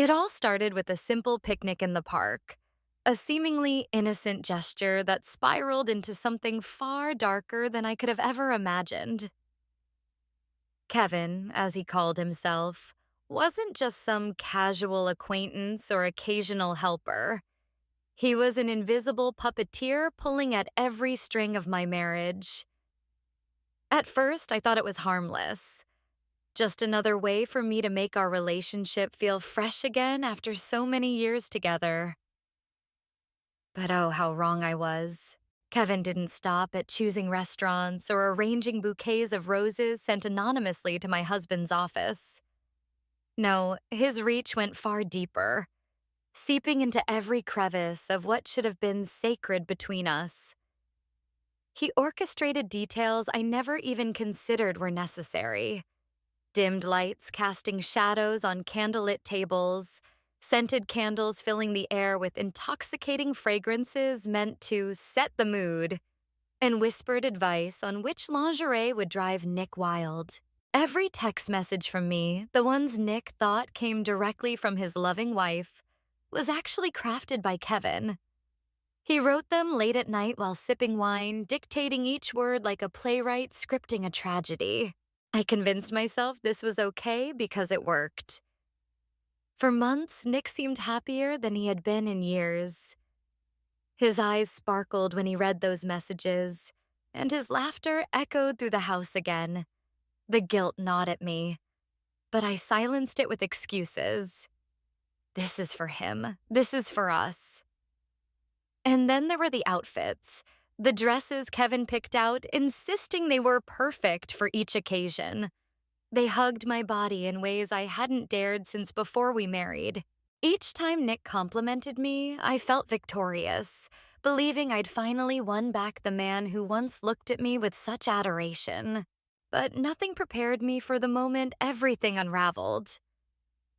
It all started with a simple picnic in the park, a seemingly innocent gesture that spiraled into something far darker than I could have ever imagined. Kevin, as he called himself, wasn't just some casual acquaintance or occasional helper. He was an invisible puppeteer pulling at every string of my marriage. At first, I thought it was harmless. Just another way for me to make our relationship feel fresh again after so many years together. But oh, how wrong I was. Kevin didn't stop at choosing restaurants or arranging bouquets of roses sent anonymously to my husband's office. No, his reach went far deeper, seeping into every crevice of what should have been sacred between us. He orchestrated details I never even considered were necessary. Dimmed lights casting shadows on candlelit tables, scented candles filling the air with intoxicating fragrances meant to set the mood, and whispered advice on which lingerie would drive Nick wild. Every text message from me, the ones Nick thought came directly from his loving wife, was actually crafted by Kevin. He wrote them late at night while sipping wine, dictating each word like a playwright scripting a tragedy. I convinced myself this was okay because it worked. For months, Nick seemed happier than he had been in years. His eyes sparkled when he read those messages, and his laughter echoed through the house again. The guilt gnawed at me, but I silenced it with excuses. This is for him. This is for us. And then there were the outfits, the dresses Kevin picked out, insisting they were perfect for each occasion. They hugged my body in ways I hadn't dared since before we married. Each time Nick complimented me, I felt victorious, believing I'd finally won back the man who once looked at me with such adoration. But nothing prepared me for the moment everything unraveled.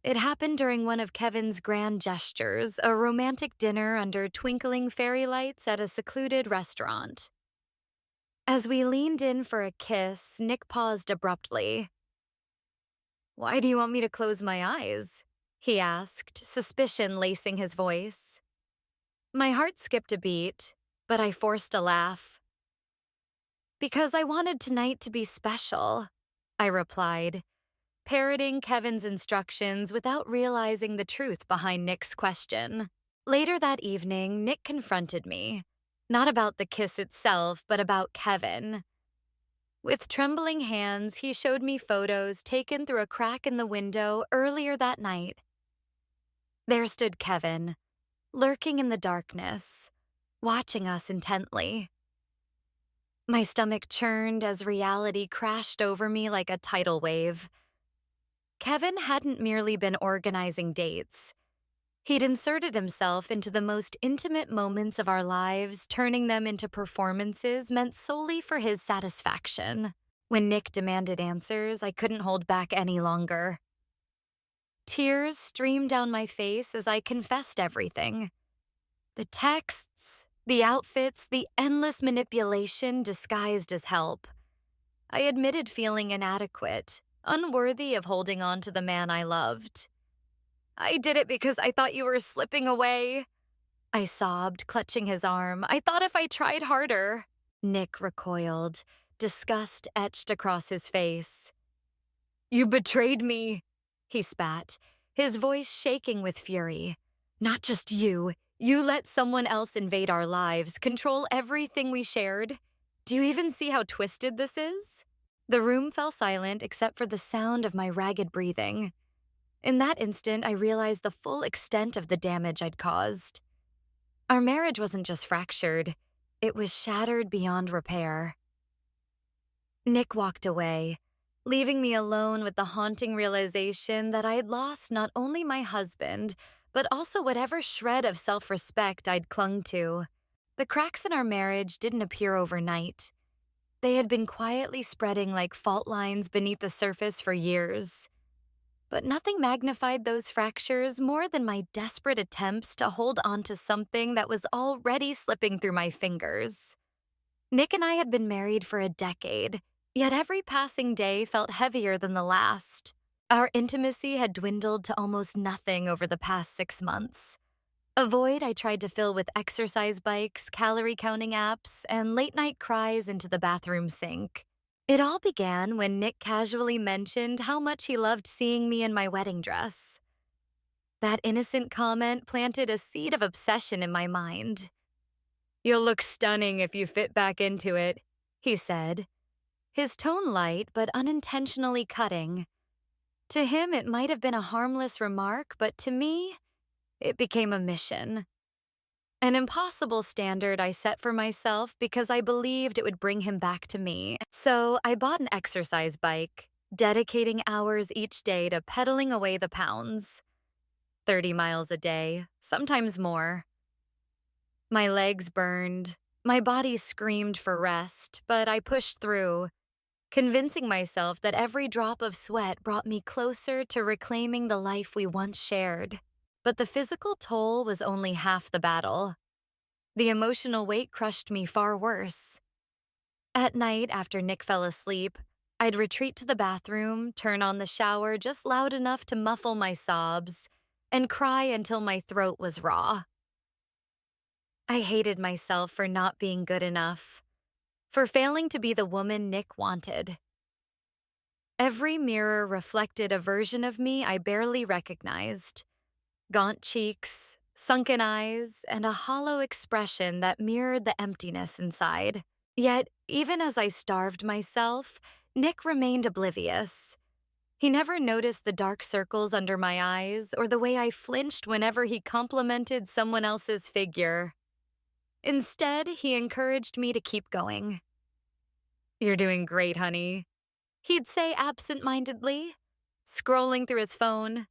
It happened during one of Kevin's grand gestures, a romantic dinner under twinkling fairy lights at a secluded restaurant. As we leaned in for a kiss, Nick paused abruptly. "Why do you want me to close my eyes?" he asked, suspicion lacing his voice. My heart skipped a beat, but I forced a laugh. "Because I wanted tonight to be special," I replied, parroting Kevin's instructions without realizing the truth behind Nick's question. Later that evening, Nick confronted me, not about the kiss itself, but about Kevin. With trembling hands, he showed me photos taken through a crack in the window earlier that night. There stood Kevin, lurking in the darkness, watching us intently. My stomach churned as reality crashed over me like a tidal wave. Kevin hadn't merely been organizing dates. He'd inserted himself into the most intimate moments of our lives, turning them into performances meant solely for his satisfaction. When Nick demanded answers, I couldn't hold back any longer. Tears streamed down my face as I confessed everything. The texts, the outfits, the endless manipulation disguised as help. I admitted feeling inadequate, unworthy of holding on to the man I loved. "I did it because I thought you were slipping away," I sobbed, clutching his arm. "I thought if I tried harder." Nick recoiled, disgust etched across his face. "You betrayed me," he spat, his voice shaking with fury. "Not just you. You let someone else invade our lives, control everything we shared. Do you even see how twisted this is?" The room fell silent except for the sound of my ragged breathing. In that instant, I realized the full extent of the damage I'd caused. Our marriage wasn't just fractured, it was shattered beyond repair. Nick walked away, leaving me alone with the haunting realization that I had lost not only my husband, but also whatever shred of self-respect I'd clung to. The cracks in our marriage didn't appear overnight. They had been quietly spreading like fault lines beneath the surface for years. But nothing magnified those fractures more than my desperate attempts to hold on to something that was already slipping through my fingers. Nick and I had been married for a decade, yet every passing day felt heavier than the last. Our intimacy had dwindled to almost nothing over the past 6 months. A void I tried to fill with exercise bikes, calorie counting apps, and late night cries into the bathroom sink. It all began when Nick casually mentioned how much he loved seeing me in my wedding dress. That innocent comment planted a seed of obsession in my mind. "You'll look stunning if you fit back into it," he said, his tone light but unintentionally cutting. To him, it might have been a harmless remark, but to me, it became a mission. An impossible standard I set for myself because I believed it would bring him back to me. So I bought an exercise bike, dedicating hours each day to pedaling away the pounds. 30 miles a day, sometimes more. My legs burned, my body screamed for rest, but I pushed through, convincing myself that every drop of sweat brought me closer to reclaiming the life we once shared. But the physical toll was only half the battle. The emotional weight crushed me far worse. At night, after Nick fell asleep, I'd retreat to the bathroom, turn on the shower just loud enough to muffle my sobs, and cry until my throat was raw. I hated myself for not being good enough, for failing to be the woman Nick wanted. Every mirror reflected a version of me I barely recognized. Gaunt cheeks, sunken eyes, and a hollow expression that mirrored the emptiness inside. Yet, even as I starved myself, Nick remained oblivious. He never noticed the dark circles under my eyes or the way I flinched whenever he complimented someone else's figure. Instead, he encouraged me to keep going. "You're doing great, honey," he'd say absent-mindedly, scrolling through his phone.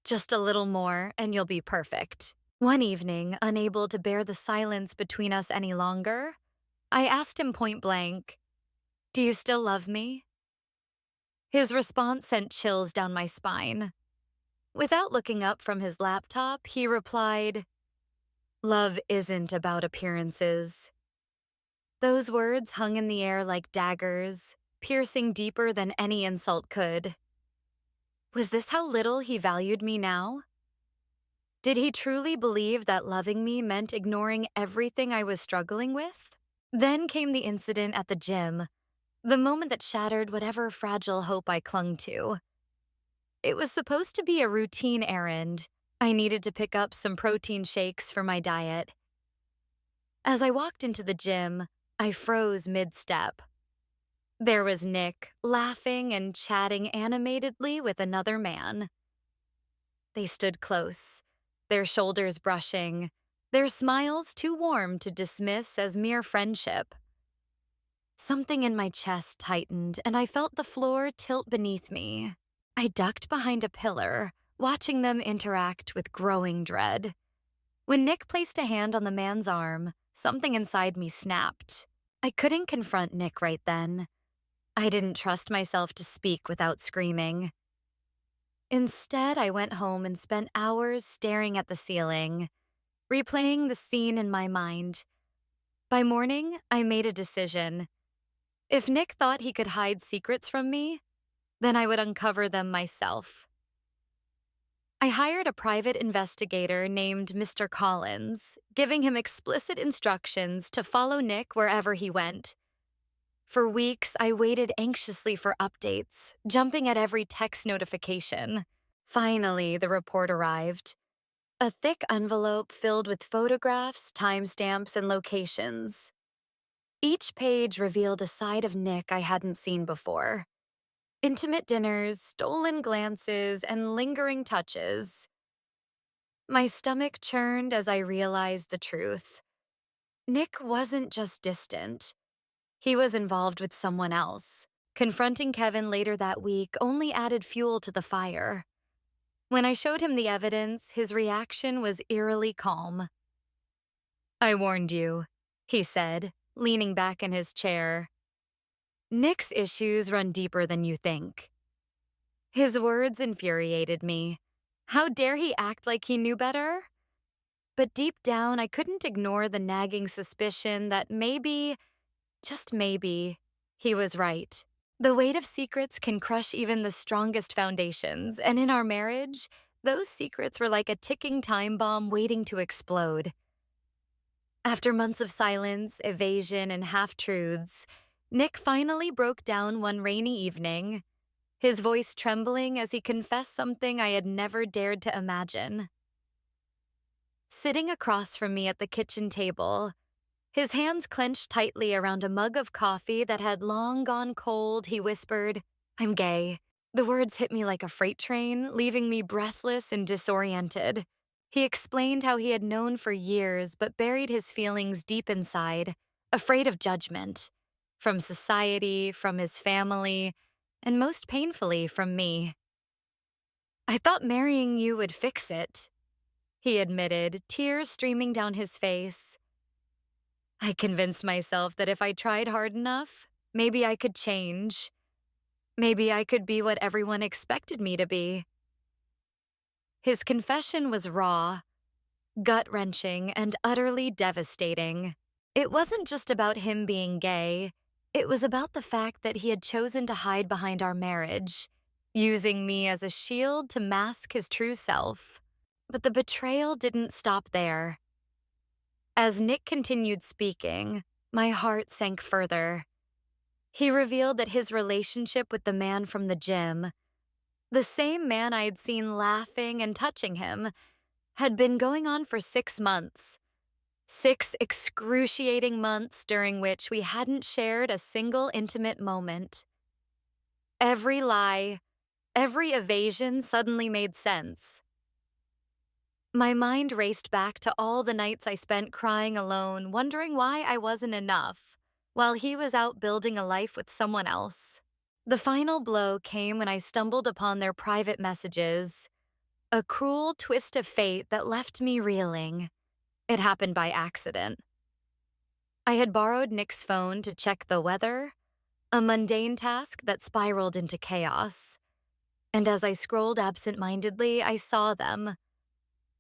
"Just a little more, and you'll be perfect." One evening, unable to bear the silence between us any longer, I asked him point blank, "Do you still love me?" His response sent chills down my spine. Without looking up from his laptop, he replied, "Love isn't about appearances." Those words hung in the air like daggers, piercing deeper than any insult could. Was this how little he valued me now? Did he truly believe that loving me meant ignoring everything I was struggling with? Then came the incident at the gym, the moment that shattered whatever fragile hope I clung to. It was supposed to be a routine errand. I needed to pick up some protein shakes for my diet. As I walked into the gym, I froze mid-step. There was Nick, laughing and chatting animatedly with another man. They stood close, their shoulders brushing, their smiles too warm to dismiss as mere friendship. Something in my chest tightened, and I felt the floor tilt beneath me. I ducked behind a pillar, watching them interact with growing dread. When Nick placed a hand on the man's arm, something inside me snapped. I couldn't confront Nick right then. I didn't trust myself to speak without screaming. Instead, I went home and spent hours staring at the ceiling, replaying the scene in my mind. By morning, I made a decision. If Nick thought he could hide secrets from me, then I would uncover them myself. I hired a private investigator named Mr. Collins, giving him explicit instructions to follow Nick wherever he went. For weeks, I waited anxiously for updates, jumping at every text notification. Finally, the report arrived. A thick envelope filled with photographs, timestamps, and locations. Each page revealed a side of Nick I hadn't seen before. Intimate dinners, stolen glances, and lingering touches. My stomach churned as I realized the truth. Nick wasn't just distant. He was involved with someone else. Confronting Kevin later that week only added fuel to the fire. When I showed him the evidence, his reaction was eerily calm. "I warned you," he said, leaning back in his chair. "Nick's issues run deeper than you think." His words infuriated me. How dare he act like he knew better? But deep down, I couldn't ignore the nagging suspicion that maybe, just maybe, he was right. The weight of secrets can crush even the strongest foundations, and in our marriage, those secrets were like a ticking time bomb waiting to explode. After months of silence, evasion, and half truths, Nick finally broke down one rainy evening, his voice trembling as he confessed something I had never dared to imagine. Sitting across from me at the kitchen table, his hands clenched tightly around a mug of coffee that had long gone cold, he whispered, "I'm gay." The words hit me like a freight train, leaving me breathless and disoriented. He explained how he had known for years but buried his feelings deep inside, afraid of judgment. From society, from his family, and most painfully, from me. "I thought marrying you would fix it," he admitted, tears streaming down his face. "I convinced myself that if I tried hard enough, maybe I could change. Maybe I could be what everyone expected me to be." His confession was raw, gut-wrenching, and utterly devastating. It wasn't just about him being gay. It was about the fact that he had chosen to hide behind our marriage, using me as a shield to mask his true self. But the betrayal didn't stop there. As Nick continued speaking, my heart sank further. He revealed that his relationship with the man from the gym, the same man I'd seen laughing and touching him, had been going on for 6 months. 6 excruciating months during which we hadn't shared a single intimate moment. Every lie, every evasion suddenly made sense. My mind raced back to all the nights I spent crying alone, wondering why I wasn't enough, while he was out building a life with someone else. The final blow came when I stumbled upon their private messages, a cruel twist of fate that left me reeling. It happened by accident. I had borrowed Nick's phone to check the weather, a mundane task that spiraled into chaos. And as I scrolled absent-mindedly, I saw them.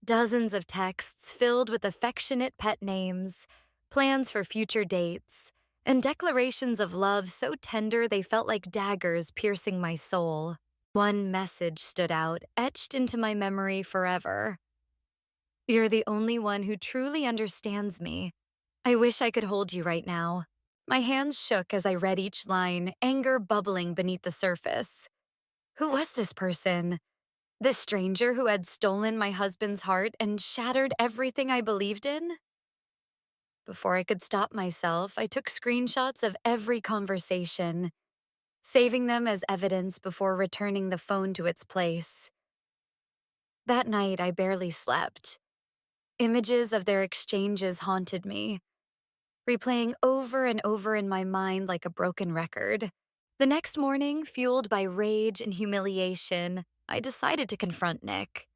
Dozens of texts filled with affectionate pet names, plans for future dates, and declarations of love so tender they felt like daggers piercing my soul. One message stood out, etched into my memory forever. "You're the only one who truly understands me. I wish I could hold you right now." My hands shook as I read each line, anger bubbling beneath the surface. Who was this person? This stranger who had stolen my husband's heart and shattered everything I believed in? Before I could stop myself, I took screenshots of every conversation, saving them as evidence before returning the phone to its place. That night, I barely slept. Images of their exchanges haunted me, replaying over and over in my mind like a broken record. The next morning, fueled by rage and humiliation, I decided to confront Nick.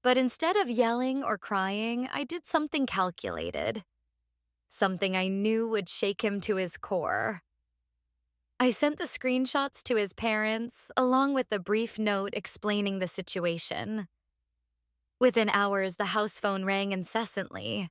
But instead of yelling or crying, I did something calculated, something I knew would shake him to his core. I sent the screenshots to his parents, along with a brief note explaining the situation. Within hours, the house phone rang incessantly.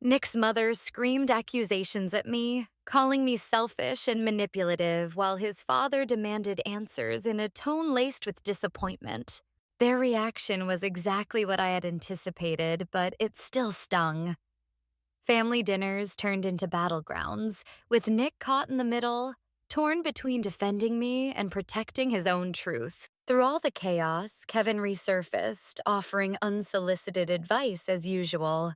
Nick's mother screamed accusations at me, calling me selfish and manipulative, while his father demanded answers in a tone laced with disappointment. Their reaction was exactly what I had anticipated, but it still stung. Family dinners turned into battlegrounds, with Nick caught in the middle, torn between defending me and protecting his own truth. Through all the chaos, Kevin resurfaced, offering unsolicited advice as usual.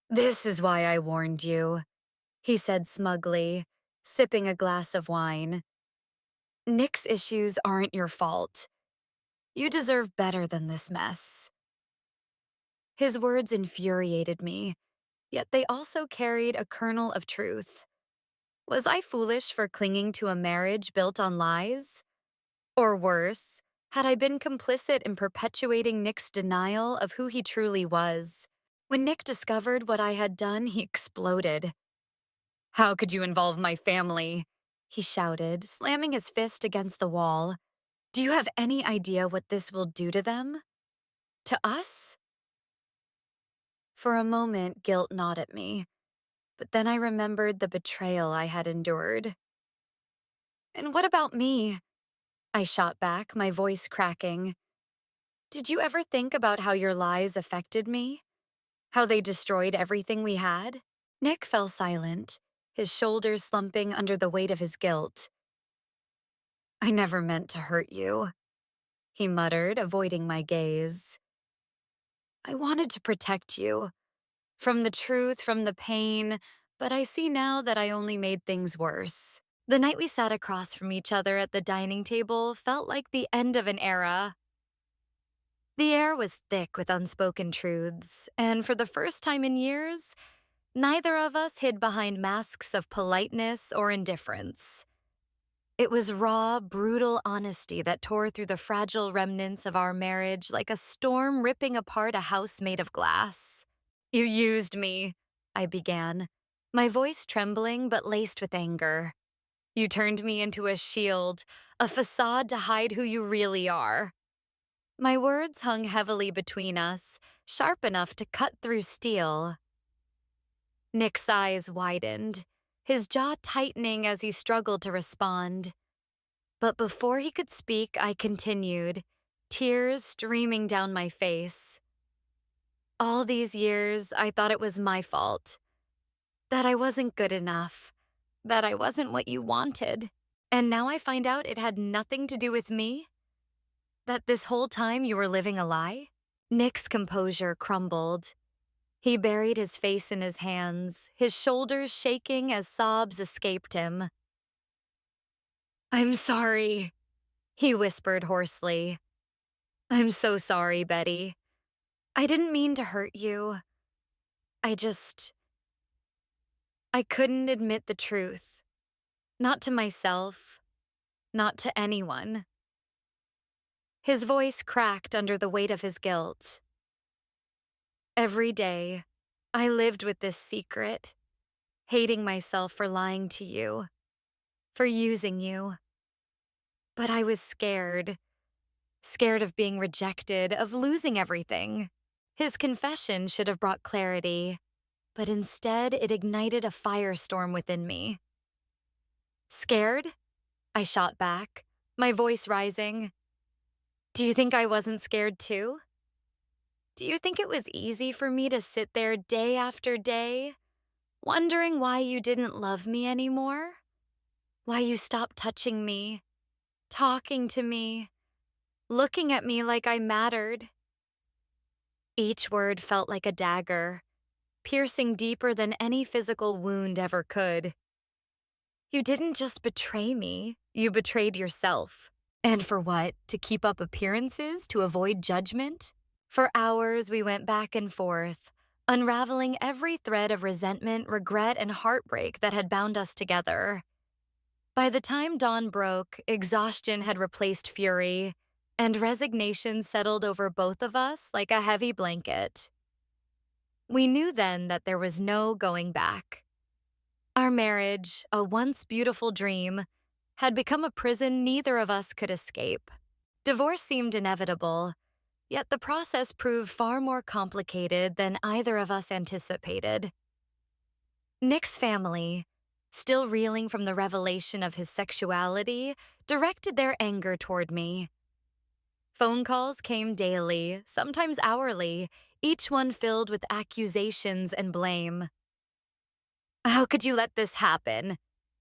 "This is why I warned you," he said smugly, sipping a glass of wine. "Nick's issues aren't your fault. You deserve better than this mess." His words infuriated me, yet they also carried a kernel of truth. Was I foolish for clinging to a marriage built on lies? Or worse, had I been complicit in perpetuating Nick's denial of who he truly was? When Nick discovered what I had done, he exploded. "How could you involve my family?" he shouted, slamming his fist against the wall. "Do you have any idea what this will do to them? To us?" For a moment, guilt gnawed at me, but then I remembered the betrayal I had endured. And what about me? I shot back, my voice cracking. Did you ever think about how your lies affected me? How they destroyed everything we had? Nick fell silent, his shoulders slumping under the weight of his guilt. I never meant to hurt you, he muttered, avoiding my gaze. I wanted to protect you. From the truth, from the pain, but I see now that I only made things worse. The night we sat across from each other at the dining table felt like the end of an era. The air was thick with unspoken truths, and for the first time in years, neither of us hid behind masks of politeness or indifference. It was raw, brutal honesty that tore through the fragile remnants of our marriage like a storm ripping apart a house made of glass. You used me, I began, my voice trembling but laced with anger. You turned me into a shield, a facade to hide who you really are. My words hung heavily between us, sharp enough to cut through steel. Nick's eyes widened, his jaw tightening as he struggled to respond. But before he could speak, I continued, tears streaming down my face. All these years, I thought it was my fault. That I wasn't good enough. That I wasn't what you wanted. And now I find out it had nothing to do with me? That this whole time you were living a lie? Nick's composure crumbled. He buried his face in his hands, his shoulders shaking as sobs escaped him. I'm sorry, he whispered hoarsely. I'm so sorry, Betty. I didn't mean to hurt you. I couldn't admit the truth. Not to myself, not to anyone. His voice cracked under the weight of his guilt. Every day, I lived with this secret, hating myself for lying to you, for using you. But I was scared of being rejected, of losing everything. His confession should have brought clarity, but instead it ignited a firestorm within me. Scared? I shot back, my voice rising. Do you think I wasn't scared too? Do you think it was easy for me to sit there day after day, wondering why you didn't love me anymore? Why you stopped touching me, talking to me, looking at me like I mattered? Each word felt like a dagger, piercing deeper than any physical wound ever could. You didn't just betray me, you betrayed yourself. And for what? To keep up appearances? To avoid judgment? For hours, we went back and forth, unraveling every thread of resentment, regret, and heartbreak that had bound us together. By the time dawn broke, exhaustion had replaced fury, and resignation settled over both of us like a heavy blanket. We knew then that there was no going back. Our marriage, a once beautiful dream, had become a prison neither of us could escape. Divorce seemed inevitable, yet the process proved far more complicated than either of us anticipated. Nick's family, still reeling from the revelation of his sexuality, directed their anger toward me. Phone calls came daily, sometimes hourly, each one filled with accusations and blame. How could you let this happen?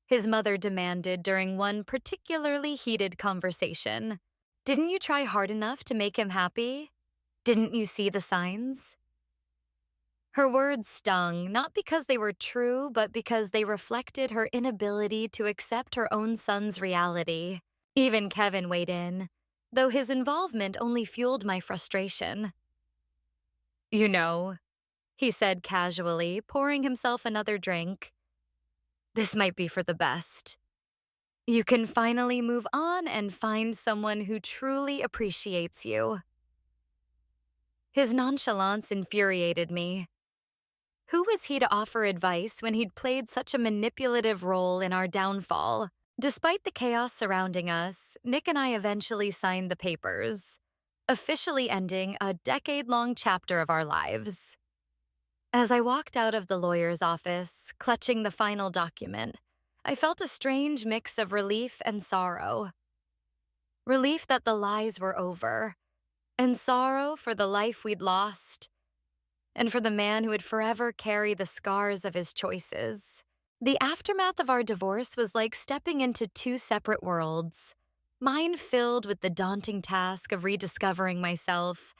His mother demanded during one particularly heated conversation. Didn't you try hard enough to make him happy? Didn't you see the signs? Her words stung, not because they were true, but because they reflected her inability to accept her own son's reality. Even Kevin weighed in, though his involvement only fueled my frustration. You know, he said casually, pouring himself another drink. This might be for the best. You can finally move on and find someone who truly appreciates you. His nonchalance infuriated me. Who was he to offer advice when he'd played such a manipulative role in our downfall? Despite the chaos surrounding us, Nick and I eventually signed the papers, officially ending a decade-long chapter of our lives. As I walked out of the lawyer's office, clutching the final document, I felt a strange mix of relief and sorrow. Relief that the lies were over, and sorrow for the life we'd lost, and for the man who would forever carry the scars of his choices. The aftermath of our divorce was like stepping into two separate worlds, mine filled with the daunting task of rediscovering myself,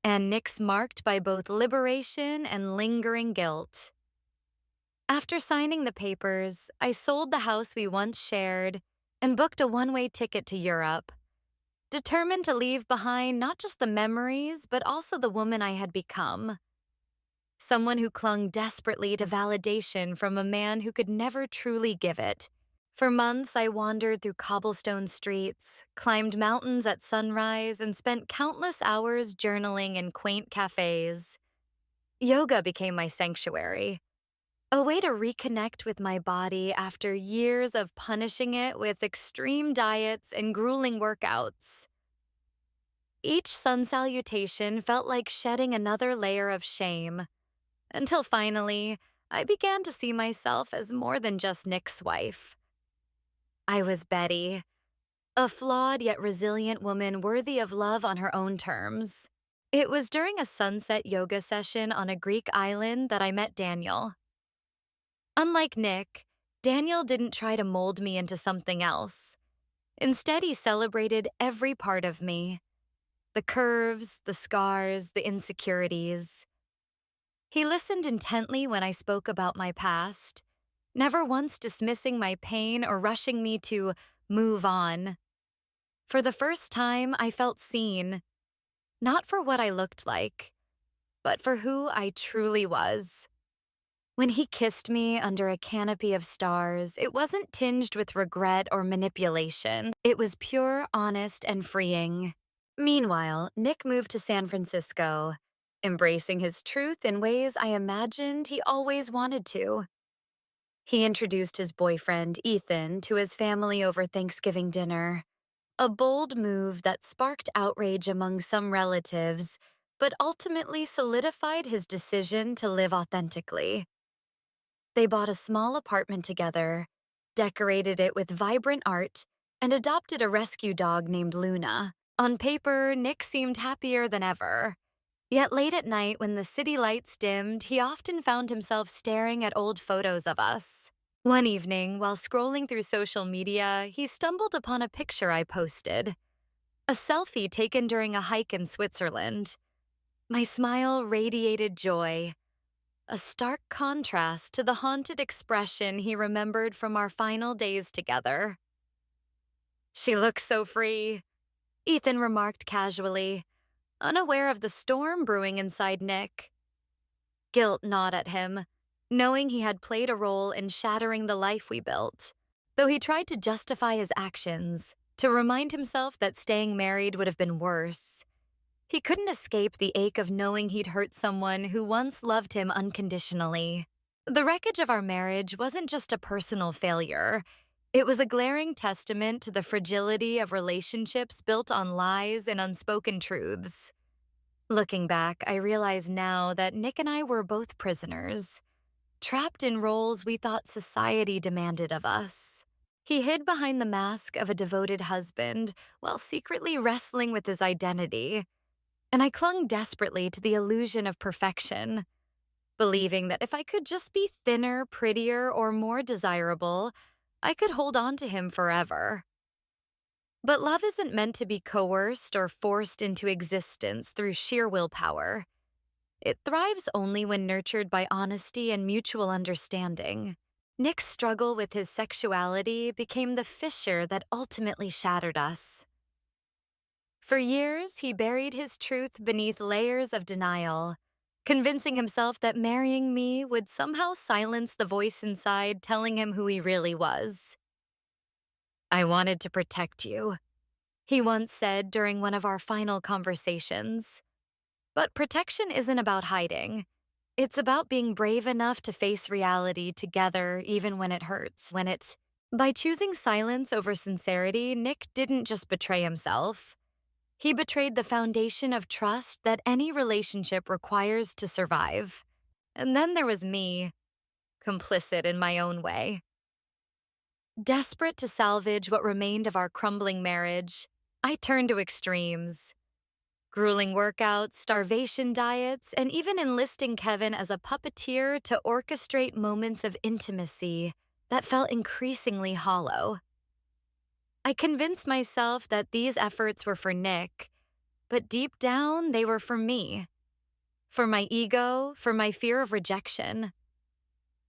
and Nick's marked by both liberation and lingering guilt. After signing the papers, I sold the house we once shared and booked a one-way ticket to Europe, determined to leave behind not just the memories, but also the woman I had become. Someone who clung desperately to validation from a man who could never truly give it. For months, I wandered through cobblestone streets, climbed mountains at sunrise, and spent countless hours journaling in quaint cafes. Yoga became my sanctuary, a way to reconnect with my body after years of punishing it with extreme diets and grueling workouts. Each sun salutation felt like shedding another layer of shame, until finally, I began to see myself as more than just Nick's wife. I was Betty, a flawed yet resilient woman worthy of love on her own terms. It was during a sunset yoga session on a Greek island that I met Daniel. Unlike Nick, Daniel didn't try to mold me into something else. Instead, he celebrated every part of me: the curves, the scars, the insecurities. He listened intently when I spoke about my past, never once dismissing my pain or rushing me to move on. For the first time, I felt seen, not for what I looked like, but for who I truly was. When he kissed me under a canopy of stars, it wasn't tinged with regret or manipulation. It was pure, honest, and freeing. Meanwhile, Nick moved to San Francisco, embracing his truth in ways I imagined he always wanted to. He introduced his boyfriend, Ethan, to his family over Thanksgiving dinner, a bold move that sparked outrage among some relatives, but ultimately solidified his decision to live authentically. They bought a small apartment together, decorated it with vibrant art, and adopted a rescue dog named Luna. On paper, Nick seemed happier than ever. Yet late at night, when the city lights dimmed, he often found himself staring at old photos of us. One evening, while scrolling through social media, he stumbled upon a picture I posted, a selfie taken during a hike in Switzerland. My smile radiated joy, a stark contrast to the haunted expression he remembered from our final days together. "She looks so free," Ethan remarked casually, unaware of the storm brewing inside Nick. Guilt gnawed at him, knowing he had played a role in shattering the life we built. Though he tried to justify his actions, to remind himself that staying married would have been worse, he couldn't escape the ache of knowing he'd hurt someone who once loved him unconditionally. The wreckage of our marriage wasn't just a personal failure. It was a glaring testament to the fragility of relationships built on lies and unspoken truths. Looking back, I realize now that Nick and I were both prisoners, trapped in roles we thought society demanded of us. He hid behind the mask of a devoted husband while secretly wrestling with his identity, and I clung desperately to the illusion of perfection, believing that if I could just be thinner, prettier, or more desirable, I could hold on to him forever. But love isn't meant to be coerced or forced into existence through sheer willpower. It thrives only when nurtured by honesty and mutual understanding. Nick's struggle with his sexuality became the fissure that ultimately shattered us. For years, he buried his truth beneath layers of denial, convincing himself that marrying me would somehow silence the voice inside telling him who he really was. "I wanted to protect you," he once said during one of our final conversations. But protection isn't about hiding. It's about being brave enough to face reality together even when it hurts. By choosing silence over sincerity, Nick didn't just betray himself. He betrayed the foundation of trust that any relationship requires to survive. And then there was me, complicit in my own way. Desperate to salvage what remained of our crumbling marriage, I turned to extremes. Grueling workouts, starvation diets, and even enlisting Kevin as a puppeteer to orchestrate moments of intimacy that felt increasingly hollow. I convinced myself that these efforts were for Nick, but deep down they were for me, for my ego, for my fear of rejection.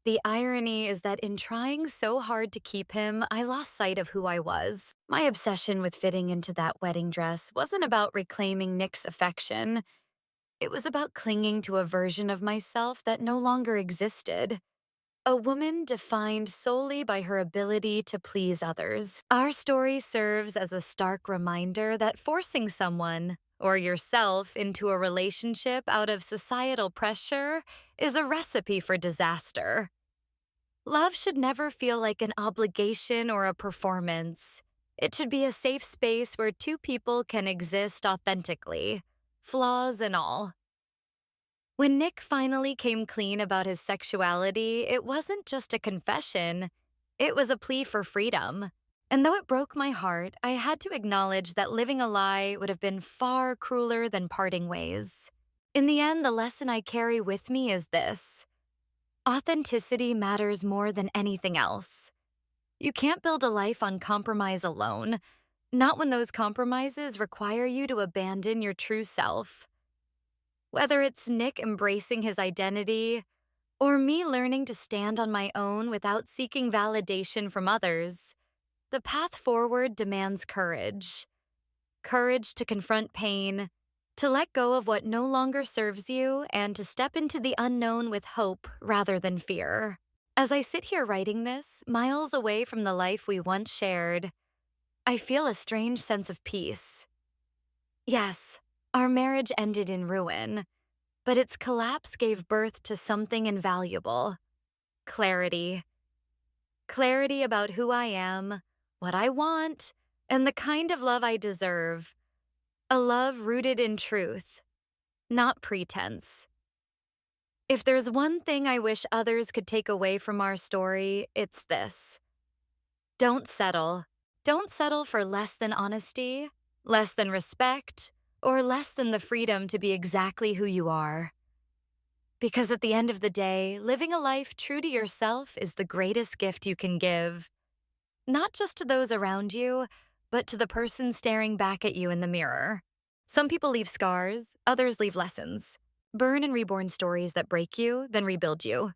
The irony is that in trying so hard to keep him, I lost sight of who I was. My obsession with fitting into that wedding dress wasn't about reclaiming Nick's affection. It was about clinging to a version of myself that no longer existed. A woman defined solely by her ability to please others. Our story serves as a stark reminder that forcing someone, or yourself, into a relationship out of societal pressure is a recipe for disaster. Love should never feel like an obligation or a performance. It should be a safe space where two people can exist authentically, flaws and all. When Nick finally came clean about his sexuality, it wasn't just a confession, it was a plea for freedom. And though it broke my heart, I had to acknowledge that living a lie would have been far crueler than parting ways. In the end, the lesson I carry with me is this: authenticity matters more than anything else. You can't build a life on compromise alone, not when those compromises require you to abandon your true self. Whether it's Nick embracing his identity, or me learning to stand on my own without seeking validation from others, the path forward demands courage. Courage to confront pain, to let go of what no longer serves you, and to step into the unknown with hope rather than fear. As I sit here writing this, miles away from the life we once shared, I feel a strange sense of peace. Yes, our marriage ended in ruin, but its collapse gave birth to something invaluable: clarity. Clarity about who I am, what I want, and the kind of love I deserve. A love rooted in truth, not pretense. If there's one thing I wish others could take away from our story, it's this: don't settle. Don't settle for less than honesty, less than respect, or less than the freedom to be exactly who you are. Because at the end of the day, living a life true to yourself is the greatest gift you can give. Not just to those around you, but to the person staring back at you in the mirror. Some people leave scars, others leave lessons. Burn and reborn stories that break you, then rebuild you.